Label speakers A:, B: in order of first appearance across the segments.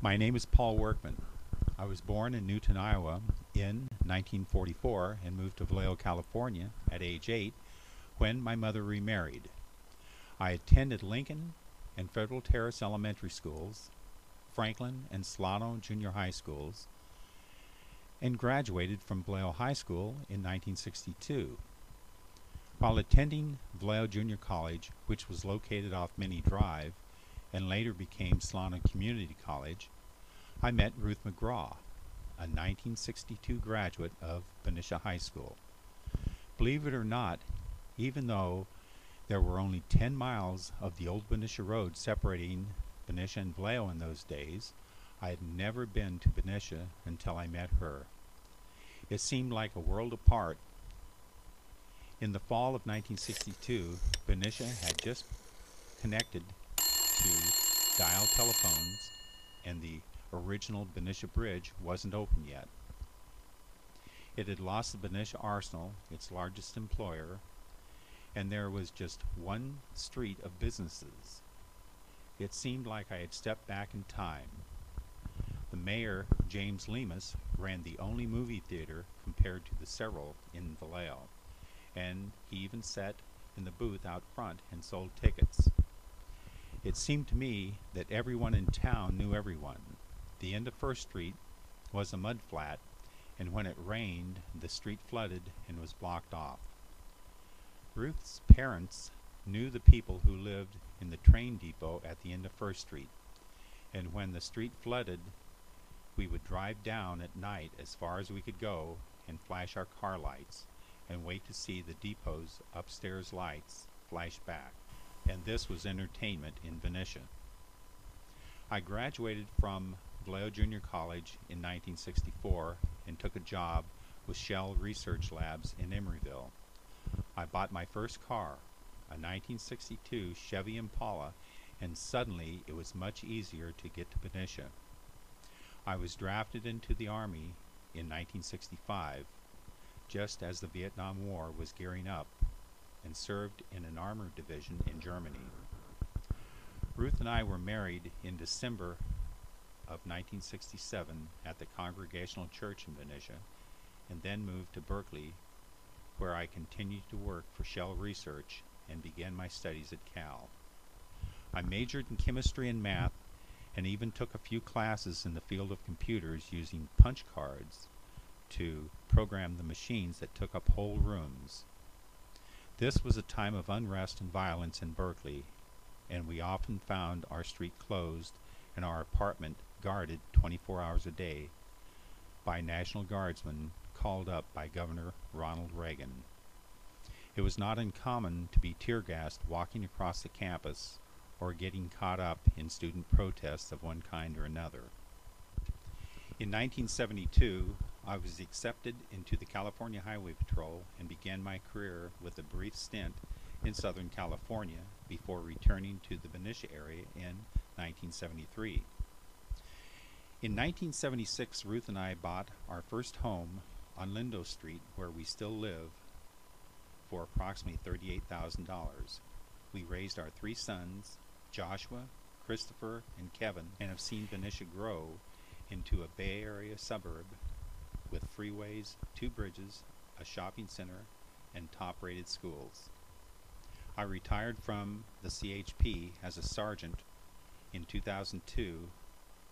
A: My name is Paul Workman. I was born in Newton, Iowa in 1944 and moved to Vallejo, California at age 8 when my mother remarried. I attended Lincoln and Federal Terrace Elementary Schools, Franklin and Solano Junior High Schools, and graduated from Vallejo High School in 1962. While attending Vallejo Junior College, which was located off Minnie Drive and later became Solano Community College, I met Ruth McGraw, a 1962 graduate of Benicia High School. Believe it or not, even though there were only 10 miles of the old Benicia Road separating Benicia and Vallejo in those days, I had never been to Benicia until I met her. It seemed like a world apart. In the fall of 1962, Benicia had just connected to dial telephones, and the original Benicia Bridge wasn't open yet. It had lost the Benicia Arsenal, its largest employer, and there was just one street of businesses. It seemed like I had stepped back in time. The mayor, James Lemus, ran the only movie theater compared to the several in Vallejo, and he even sat in the booth out front and sold tickets. It seemed to me that everyone in town knew everyone. The end of First Street was a mud flat, and when it rained, the street flooded and was blocked off. Ruth's parents knew the people who lived in the train depot at the end of First Street, and when the street flooded, we would drive down at night as far as we could go and flash our car lights and wait to see the depot's upstairs lights flash back. And this was entertainment in Benicia. I graduated from Vallejo Junior College in 1964 and took a job with Shell Research Labs in Emeryville. I bought my first car, a 1962 Chevy Impala, and suddenly it was much easier to get to Benicia. I was drafted into the Army in 1965, just as the Vietnam War was gearing up, and served in an armored division in Germany. Ruth and I were married in December of 1967 at the Congregational Church in Benicia, and then moved to Berkeley, where I continued to work for Shell Research and began my studies at Cal. I majored in chemistry and math, and even took a few classes in the field of computers using punch cards to program the machines that took up whole rooms. This was a time of unrest and violence in Berkeley, and we often found our street closed and our apartment guarded 24 hours a day by National Guardsmen called up by Governor Ronald Reagan. It was not uncommon to be tear-gassed walking across the campus or getting caught up in student protests of one kind or another. In 1972, I was accepted into the California Highway Patrol and began my career with a brief stint in Southern California before returning to the Benicia area in 1973. In 1976, Ruth and I bought our first home on Lindo Street, where we still live, for approximately $38,000. We raised our 3 sons, Joshua, Christopher, and Kevin, and have seen Benicia grow into a Bay Area suburb with freeways, 2 bridges, a shopping center, and top-rated schools. I retired from the CHP as a sergeant in 2002,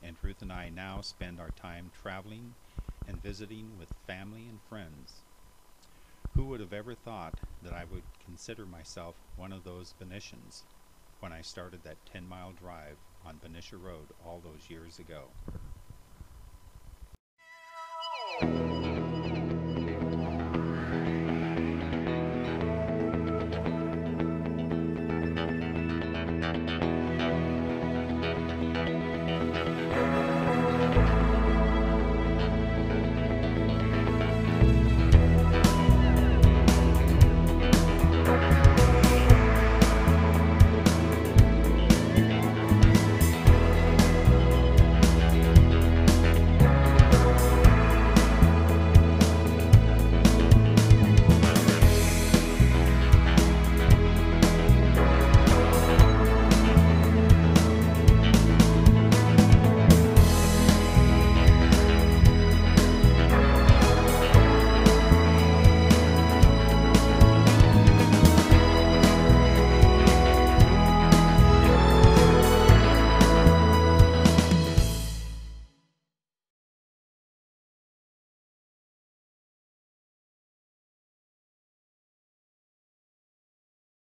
A: and Ruth and I now spend our time traveling and visiting with family and friends. Who would have ever thought that I would consider myself one of those Benicians when I started that 10-mile drive on Benicia Road all those years ago?